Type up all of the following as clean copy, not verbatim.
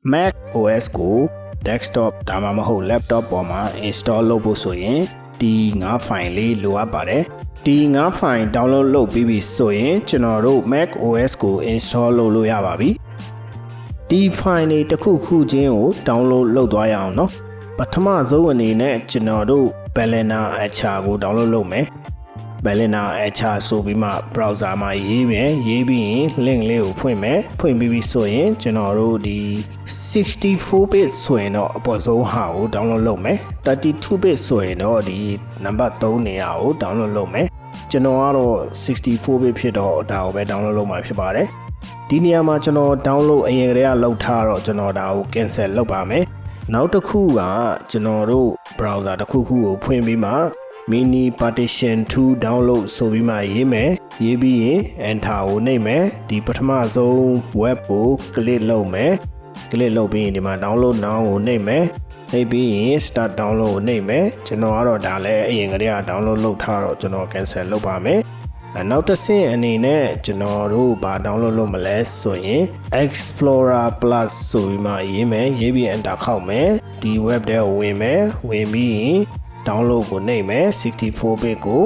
macOS ကို desktop ဒါမှမဟုတ် laptop ပေါ်မှာ install လုပ်ဖို့ဆိုရင်ဒီ5 file လေးလိုအပ်ပါတယ်ဒီ5 file download လုပ်ပြီးပြီဆိုရင်ကျွန်တော်တို့ macOS ကို install လုပ်လို့ရပါပြီဒီ file တွေတစ်ခုခုချင်းကို download လုပ်သွားရအောင်เนาะပထမဆုံးအနေနဲ့ကျွန်တော်တို့ Balena Etcher ကို download လုပ်မယ်Balena Etcher ဆိုပြီးမှ browser မှာရေးမယ်ရေးပြီးရင် link လေးကိုဖွင့်မယ်ဖွင့်ပြီးပြီဆိုရင်ကျွန်တော်တို့ဒီ64 bit ဆိုရင်တော့အပေါ်ဆုံးဟာကို download လုပ်မယ်32 bit ဆိုရင်တော့ဒီ number 3 နေရာကို download လုပ်မယ်ကျွန်တော်ကတော့64 bit ဖြစ်တော့ဒါကိုပဲ download လုပ်မှာဖြစ်ပါတယ်ဒီနေရာမှာကျွန်တော် download အရင်ကတည်းကလုပ်ထားတော့ကျွန်တော်ဒါကို cancel လုပ်ပါမယ်နောက်တစ်ခုကကျွန်တော်တို့ browser တစ်ခုခုကိုဖွင့်ပြီးမှmini partition 2 download ဆိုပြီးမှရေးမယ်ရေးပြီးရင် enter ကိုနှိပ်မယ်ဒီပထမဆုံး web ကို click လုပ်မယ်click လုပ်ပြီးရင်ဒီမှာ download now ကိုနှိပ်မယ်နှိပ်ပြီးရင် start download ကိုနှိပ်မယ်ကျွန်တော်ကတော့ဒါလည်းအရင်ကတည်းက download လုပ်ထားတော့ကျွန်တော် cancel လုပ်ပါမယ်နောက်တစ်ဆင့်အနေနဲ့ကျွန်တော်တို့ဘာ download လုပ်မလဲဆိုရင် explorer plus ဆိုပြီးမှရေးမယ်ရေးပြီး enter ခောက်မယ်ဒီ web ထဲကိုဝင်မယ်ဝင်ပြီးရင်download ကိုနှိပ်မယ်64 bit ကို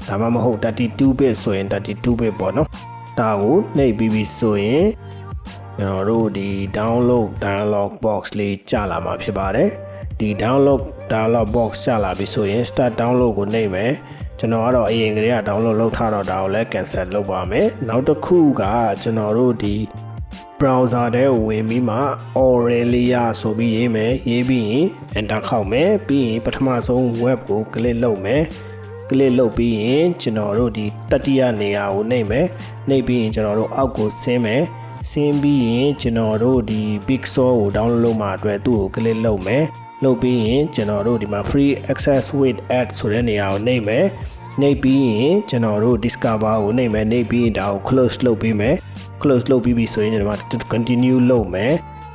ဒါမှမဟုတ်32 bit ဆိုရင်32 bit ပေါ့နော်ဒါကိုနှိပ်ပြီးပြီဆိုရင်ကျွန်တော်တို့ဒီ download dialog box လေးကြာလာမှာဖြစ်ပါတယ်ဒီ download dialog box ကြာလာပြီဆိုရင် start download ကိုနှိပ်မယ်ကျွန်တော်ကတော့အရင်ကတည်းက download လုပ်ထားတော့ဒါကိုလည်း cancel လုပ်ပါမယ်နောက်တစ်ခုကကျွန်တော်တို့ဒီ browser ထဲကိုဝင်ပြီးမှ Aurelia ဆိုပြီးရေးမယ်ရေးပြီးရင် enter ခောက်မယ်ပြီးရင်ပထမဆုံး web ကို click လုပ်မယ် click လုပ်ပြီးရင်ကျွန်တော်တို့ဒီတတိယနေရာကိုနှိပ်မယ်နှိပ်ပြီးရင်ကျွန်တော်တို့အောက်ကိုဆင်းမယ်ဆင်းပြီးရင်ကျွန်တော်တို့ဒီ Big Sur ကို download လုပ်မှအတွက်သူ့ကို click လုပ်မယ်လုပ်ပြီးရင်ကျွန်တော်တို့ဒီမှာ free access with add ဆိုတဲ့နေရာကိုနှိပ်မယ်နှိပ်ပြီးရင်ကျွန်တော်တို့ discover ကိုနှိပ်မယ်နှိပ်ပြီးရင်ဒါကို close လုပ်ပြီးမယ်close လုပ်ပြီးပြီဆိုရင်ဒီမှာ continue လုပ်မယ်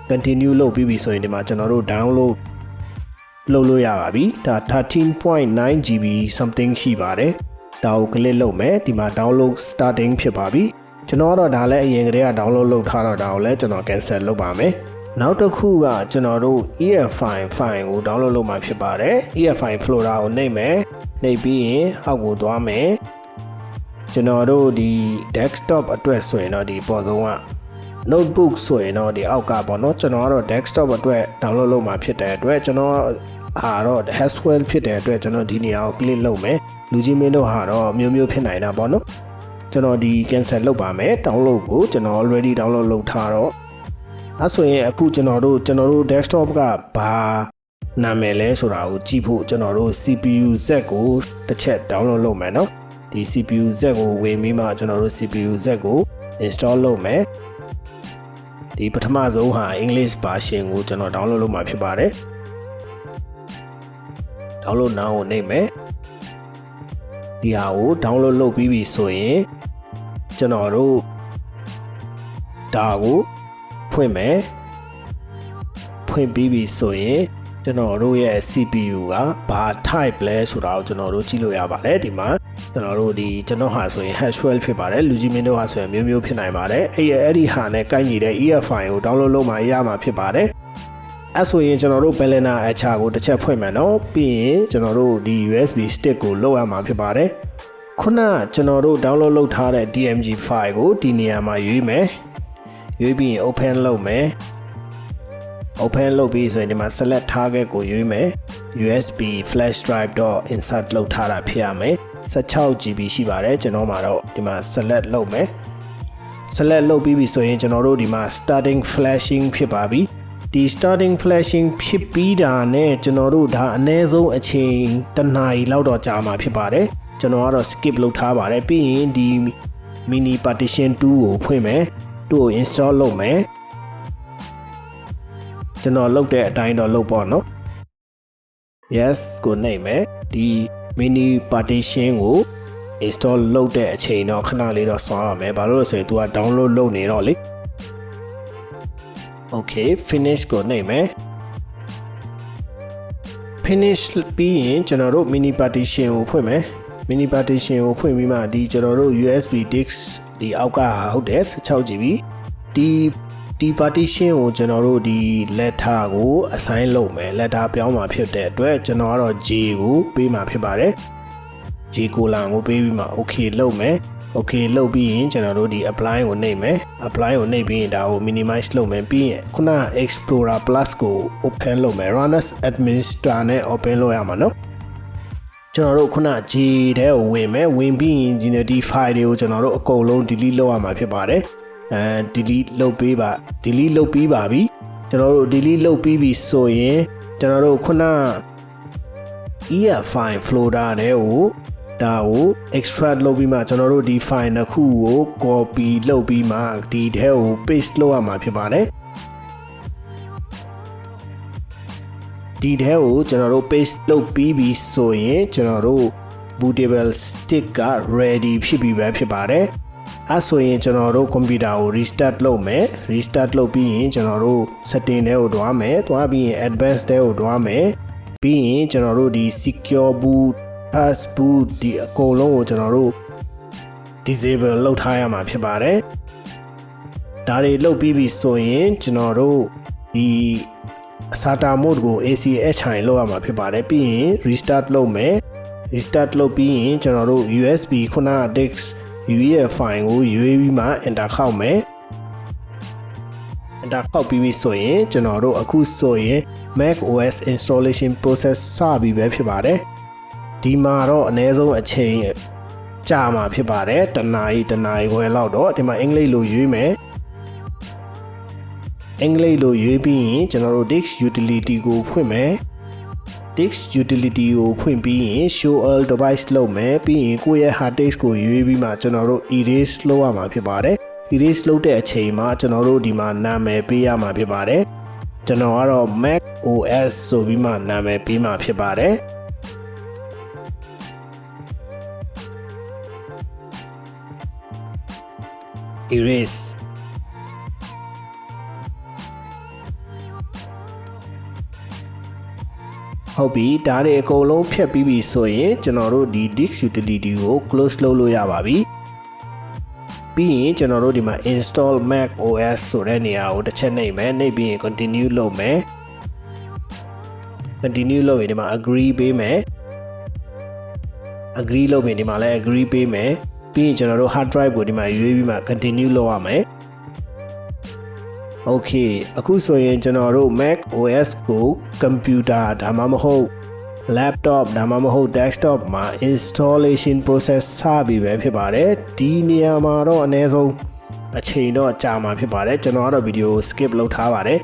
continue လုပ်ပြီးပြီဆိုရင်ဒီမှာကျွန်တော်တို့ download လုပ်လို့ရပါပြီဒါ 13.9 GB something ရှိပါတယ်ဒါကို click လုပ်မယ်ဒီမှာ download starting ဖြစ်ပါပြီကျွန်တော်ကတော့ဒါလည်းအရင်ကတည်းက download လုပ်ထားတော့ဒါကိုလည်းကျွန်တော် cancel လုပ်ပါမယ်နောက်တစ်ခုကကျွန်တော်တို့ EFI file ကို download လုပ်မှာဖြစ်ပါတယ် EFI folder ကိုနှိပ်မယ်နှိပ်ပြီးရင်အောက်ကိုသွားမယ်ကျွန်တော်တို့ဒီ desktop အတွက်ဆိုရင်တော့ဒီပေါ်ဆုံးက notebook ဆိုရင်တော့ဒီအောက်ကပေါ့နော်ကျွန်တော်ကတော့ desktop အတွက် download လုပ်မှာဖြစ်တဲ့အတွက်ကျွန်တော်ဟာတော့ haswell ဖြစ်တဲ့အတွက်ကျွန်တော်ဒီနေရာကို click လုပ်မယ်လူကြီးမင်းတို့ဟာတော့မျိုးမျိုးဖြစ်နိုင်တာပေါ့နော်ကျွန်တော်ဒီ cancel လုပ်ပါမယ် download ကိုကျွန်တော် already download လုပ်ထားတော့အဲဆိုရင်အခုကျွန်တော်တို့ desktop ကဘာနာမည်လဲဆိုတာကိုကြည့်ဖို့ကျွန်တော်တို့ CPU Z ကိုတစ်ချက် download လုပ်မယ်နော်ဒီ CPU Z ကိုဝင်ပြီးမှကျွန်တော်တို့ CPU Z ကို install လုပ်မယ်ဒီပထမဆုံးဟာ English version ကိုကျွန်တော် download လုပ်မှာဖြစ်ပါတယ် download now ကိုနှိပ်မယ်ဒီဟာကို download လုပ်ပြီးပြီဆိုရင်ကျွန်တော်တို့ဒါကိုဖွင့်မယ်ဖွင့်ပြီးပြီဆိုရင်ကျွန်တော်တို့ရဲ့ CPU ကဘာ type လဲဆိုတာကိုကျွန်တော်တို့ကြည့်လို့ရပါတယ်ဒီမှာကျွန်တော်တို့ဒီကျွန်တော်ဟာဆိုရင် haswell ဖြစ်ပါတယ်လူကြီးမင်းတို့ဟာဆိုရင်မျိုးမျိုးဖြစ်နိုင်ပါတယ်အဲ့ဒီဟာနဲ့ကိုက်ညီတဲ့ EFI ကို download လုပ်မှရမှာဖြစ်ပါတယ်အဲ့ဆိုရင်ကျွန်တော်တို့ Balena Etcher ကိုတစ်ချက်ဖွင့်မယ်နော်ပြီးရင်ကျွန်တော်တို့ဒီ USB stick ကိုလောက်ရမှာဖြစ်ပါတယ်ခုနကျွန်တော်တို့ download လုပ်ထားတဲ့ DMG file ကိုဒီနေရာမှာရွေးမယ်ရွေးပြီးရင် open လုပ်မယ် open လုပ်ပြီးဆိုရင်ဒီမှာ select target ကိုရွေးမယ် USB flash drive insert လုပ်ထားတာဖြစ်ရမယ်16 GB ရှိပါတယ်ကျွန်တော်မှာတော့ဒီမှာ select လုပ်မယ် select လုပ်ပြီးပြီဆိုရင်ကျွန်တော်တို့ဒီမှာ starting flashing ဖြစ်ပါပြီဒီ starting flashing ဖြစ်ပြီးတာနဲ့ကျွန်တော်တို့ဒါအနည်းဆုံးအချိန်တစ်နာရီလောက်တော့ကြာမှာဖြစ်ပါတယ်ကျွန်တော်ကတော့ skip လုပ်ထားပါတယ်ပြီးရင်ဒီ mini partition 2 ကိုဖွင့်မယ်2ကို install လုပ်မယ်ကျွန်တော်လုပ်တဲ့အတိုင်းတော့လုပ်ပေါ့နော် yes ကိုနှိပ်မယ်ဒီ mini partition ကို install လုပ်တဲ့အချိန်တော့ခဏလေးတော့စောင့်ရမယ်ဘာလို့လဲဆိုရင် तू က download လုပ်နေတော့လေ okay finish ကိုနှိပ်မယ် finish ပြီးရင်ကျွန်တော်တို့ mini partition ကိုဖွင့်မယ် mini partition ကိုဖွင့်ပြီးမှဒီကျွန်တော်တို့ USB disk ဒီအောက်ကဟုတ်တယ်16 GB ဒီ ဒီ partition ကိုကျွန်တော်တို့ဒီ letter ကို assign လုပ်မယ် letter ပြောင်းမှာဖြစ်တဲ့အတွက်ကျွန်တော်ကတော့ J ကိုပေးမှာဖြစ်ပါတယ် J colon ကိုပေးပြီးမှ okay လုပ်မယ် okay လုပ်ပြီးရင်ကျွန်တော်တို့ဒီ apply ကိုနှိပ်မယ် apply ကိုနှိပ်ပြီးရင်ဒါကို minimize လုပ်မယ်ပြီးရင်ခုန explorer plus ကို open လုပ်မယ် run as administrator နဲ့ open လုပ်ရမှာနော်ကျွန်တော်တို့ခုန J ထဲကိုဝင်မယ်ဝင်ပြီးရင်ဒီ file တွေကိုကျွန်တော်တို့အကုန်လုံး delete လုပ်ရမှာဖြစ်ပါတယ်delete လုပ်ပြီးပါပြီကျွန်တော်တို့ delete လုပ်ပြီးပြီဆိုရင်ကျွန်တော်တို့ခုန EF file folder တွေကိုဒါကို extract လုပ်ပြီးမှကျွန်တော်တို့ဒီ file တစ်ခုကို copy လုပ်ပြီးမှဒီထဲကို paste လုပ်ရမှာဖြစ်ပါတယ်ဒီထဲကိုကျွန်တော်တို့ paste လုပ်ပြီးပြီဆိုရင်ကျွန်တော်တို့ bootable stick က ready ဖြစ်ပြီပဲဖြစ်ပါတယ်အဲဆိုရင်ကျွန်တော်တို့ computer ကို restart လုပ်မယ် restart လုပ်ပြီးရင်ကျွန်တော်တို့ setting ထဲကိုတွားမယ်တွားပြီးရင် advanced ထဲကိုတွားမယ်ပြီးရင်ကျွန်တော်တို့ဒီ secure boot pass boot ဒီအကုန်လုံးကိုကျွန်တော်တို့ disable လုပ်ထားရမှာဖြစ်ပါတယ်ဒါတွေလုပ်ပြီးပြီဆိုရင်ကျွန်တော်တို့ဒီ SATA mode ကို ACHI လုပ်ရမှာဖြစ်ပါတယ်ပြီးရင် restart လုပ်မယ် restart လုပ်ပြီးရင်ကျွန်တော်တို့ USB ခုန disk UEF file ကိုရွေးပြီးမှ enter ခောက်မယ် enter ခောက်ပြီးပြီဆိုရင်ကျွန်တော်တို့အခုဆိုရင် macOS installation process စပြီပဲဖြစ်ပါတယ်ဒီမှာတော့အနည်းဆုံးအချိန်ကြာမှာဖြစ်ပါတယ်တနာရီခွဲလောက်တော့ဒီမှာအင်္ဂလိပ်လိုရွေးမယ်အင်္ဂလိပ်လိုရွေးပြီးရင်ကျွန်တော်တို့ disk utility ကိုဖွင့်မယ် disk utility ကိုဖွင့်ပြီးရင် show all device လုပ်မယ်ပြီးရင်ကိုယ့်ရဲ့ hard disk ကိုရွေးပြီးမှကျွန်တော်တို့ erase လုပ်ရမှာဖြစ်ပါတယ် erase လုပ်တဲ့အချိန်မှာကျွန်တော်တို့ဒီမှာနာမည်ပေးရမှာဖြစ်ပါတယ်ကျွန်တော်ကတော့ macOS ဆိုပြီးမှနာမည်ပေးမှာဖြစ်ပါတယ် eraseဟုတ်ပြီဒါတွေအကုန်လုံးဖြတ်ပြီးပြီဆိုရင်ကျွန်တော်တို့ဒီ disk utility ကို close လုပ်လို့ရပါပြီပြီးရင်ကျွန်တော်တို့ဒီမှာ install macOS ဆိုတဲ့နေရာကိုတစ်ချက်နှိပ်မယ်နှိပ်ပြီးရင် continue လုပ်မယ် continue လုပ်ရင်ဒီမှာ agree ပေးမယ် agree လုပ်ရင်ဒီမှာလည်း agree ပေးမယ်ပြီးရင်ကျွန်တော်တို့ hard drive ကိုဒီမှာရွေးပြီးမှ continue လုပ်ရမယ် okay အခုဆိုရင်ကျွန်တော်တို့ macOS ကို computer ဒါမှမဟုတ် laptop ဒါမှမဟုတ် desktop မှာ installation process စပြီပဲဖြစ်ပါတယ်ဒီနေရာမှာတော့အနည်းဆုံးအချိန်တော့ကြာမှာဖြစ်ပါတယ်ကျွန်တော်ကတော့ဗီဒီယို skip လုပ်ထားပါတယ်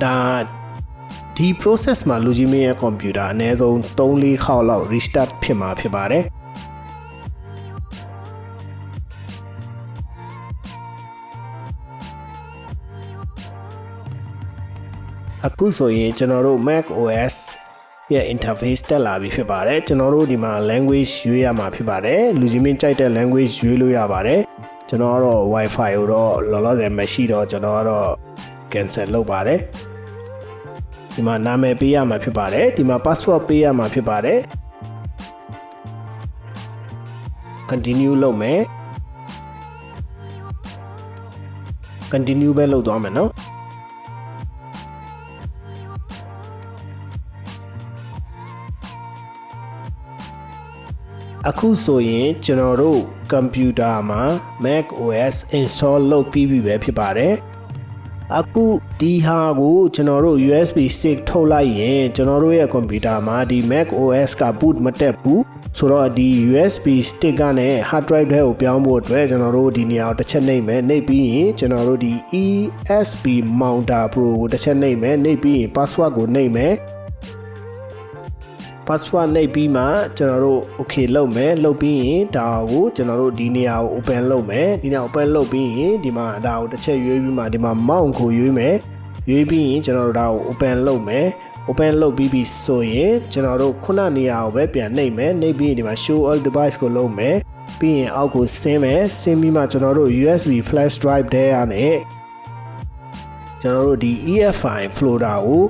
ဒါဒီ process မှာလူကြီးမင်းရဲ့ computer အနည်းဆုံး 3-4 ခေါက်လောက် restart ဖြစ်မှာဖြစ်ပါတယ်အခုဆိုရင်ကျွန်တော်တို့ macOS ရဲ့ interface တက်လာပြီဖြစ်ပါတယ်ကျွန်တော်တို့ဒီမှာ language ရွေးရမှာဖြစ်ပါတယ်လူကြီးမင်းကြိုက်တဲ့ language ရွေးလို့ရပါတယ်ကျွန်တော်ကတော့ Wi-Fi ကိုတော့လောလောဆယ်မရှိတော့ကျွန်တော်ကတော့ cancel လုပ်ပါတယ်ဒီမှာနာမည်ပေးရမှာဖြစ်ပါတယ်ဒီမှာ password ပေးရမှာဖြစ်ပါတယ် continue လုပ်မယ် continue ပဲလုပ်သွားမယ်နော်အခုဆိုရင်ကျွန်တော်တို့ computer မှာ macOS install လုပ်ပြီးပြီပဲဖြစ်ပါတယ်အခုဒီဟာကိုကျွန်တော်တို့ USB stick ထုတ်လိုက်ရင်ကျွန်တော်တို့ရဲ့ computer မှာဒီ macOS က boot မတက်ဘူးဆိုတော့ဒီ USB stick ကနေ hard drive ထဲကိုပြောင်းဖို့အတွက်ကျွန်တော်တို့ဒီနေရာကိုတစ်ချက်နှိပ်မယ်နှိပ်ပြီးရင်ကျွန်တော်တို့ဒီ ESP mounter pro ကိုတစ်ချက်နှိပ်မယ်နှိပ်ပြီးရင် password ကိုနှိပ်မယ်password နှိပ်ပြီးမှကျွန်တော်တို့ okay လုပ်မယ်လုပ်ပြီးရင်ဒါကိုကျွန်တော်တို့ဒီနေရာကို open လုပ်မယ်ဒီနေရာ open လုပ်ပြီးရင်ဒီမှာဒါကိုတစ်ချက်ရွေးပြီးမှဒီမှာ mount ကိုရွေးမယ်ရွေးပြီးရင်ကျွန်တော်တို့ဒါကို open လုပ်မယ် open လုပ်ပြီးပြီဆိုရင်ကျွန်တော်တို့ခုနနေရာကိုပဲပြန်နှိပ်မယ်နှိပ်ပြီးရင်ဒီမှာ show all device ကိုလုပ်မယ်ပြီးရင်အောက်ကိုဆင်းမယ်ဆင်းပြီးမှကျွန်တော်တို့ USB flash drive ထဲကနေကျွန်တော်တို့ဒီ EFI folder ကို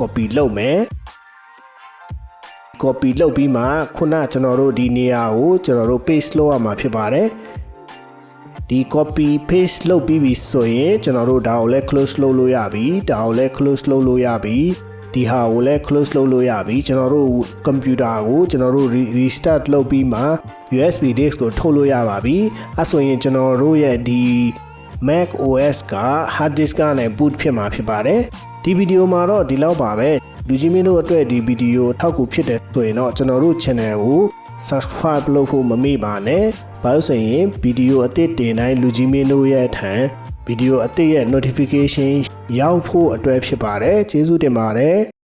copy လုပ်မယ်copy လုပ်ပြီးမှခုနကျွန်တော်တို့ဒီနေရာကိုကျွန်တော်တို့ paste လုပ်ရမှာဖြစ်ပါတယ် ဒီ copy paste လုပ်ပြီးပြီဆိုရင်ကျွန်တော်တို့ဒါကိုလည်း close လုပ်လို့ရပြီဒါကိုလည်း close လုပ်လို့ရပြီဒီဟာကိုလည်း close လုပ်လို့ရပြီကျွန်တော်တို့ computer ကိုကျွန်တော်တို့ restart လုပ်ပြီးမှ USB disk ကိုထုတ်လို့ရပါပြီအဲဆိုရင်ကျွန်တော်တို့ရဲ့ဒီ macOS က hard disk ကနေ boot ဖြစ်မှာဖြစ်ပါတယ်ဒီဗီဒီယိုမှာတော့ဒီလောက်ပါပဲလူကြီးမင်းတို့အတွက်ဒီဗီဒီယိုထောက်ကူဖြစ်တယ်ဆိုရင်တော့ကျွန်တော်တို့ channel ကို subscribe လုပ်ဖို့မမေ့ပါနဲ့ဘာလို့ဆိုရင်ဗီဒီယိုအသစ်တင်တိုင်းလူကြီးမင်းတို့ရဲ့ထံဗီဒီယိုအသစ်ရဲ့ notification ရောက်ဖို့အတွက်ဖြစ်ပါတယ်ကျေးဇူးတင်ပါတယ်